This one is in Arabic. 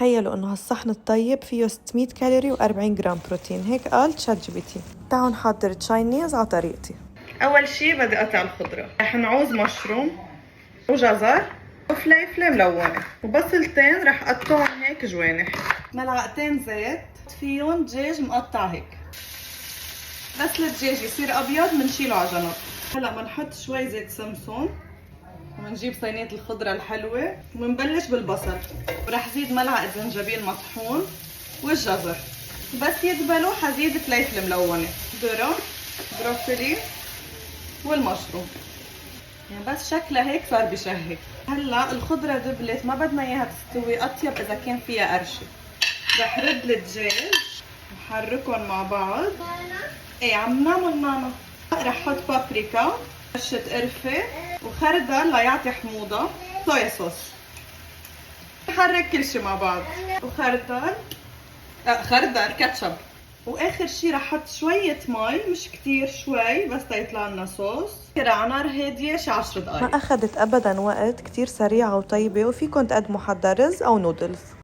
تخيلوا انه هالصحن الطيب فيه 600 كالوري و40 جرام بروتين، هيك قال تشات جي بي تي. تعالوا نحضر تشاينيز على طريقتي. اول شي بدي اقطع الخضره. رح نعوز مشروم وجزر وفليفله ملونه وبصلتين رح اقطعهم هيك جوانح، ملعقتين زيت فيهم دجاج مقطع هيك. بس الدجاج يصير ابيض بنشيله على جنب. هلا بنحط شوي زيت سمسم وبنجيب صينيه الخضره الحلوه وبنبلش بالبصل، ورح زيد ملعقه زنجبيل مطحون والجزر. بس يدبلوا حزيد فليفله ملونه، ذره، بروكلي والمشروم. يعني بس شكلها هيك صار بشهي. هلا الخضره دبلت، ما بدنا اياها تستوي، اطيب اذا كان فيها قرشه. رح رد الدجاج وحركهم مع بعض. ايه عم نعمل ماما. رح احط بابريكا، رشه قرفه وخردل ليعطي حموضه، صويا صوص. نحرك كل شي مع بعض وخردل خردل كاتشب. واخر شي رح احط شويه مي، مش كتير، شوي بس تيطلع لنا صوص. على نار هاديه شي 10 دقائق. ما اخذت ابدا وقت، كتير سريعه وطيبه، وفيكن تقدموا حدا رز او نودلز.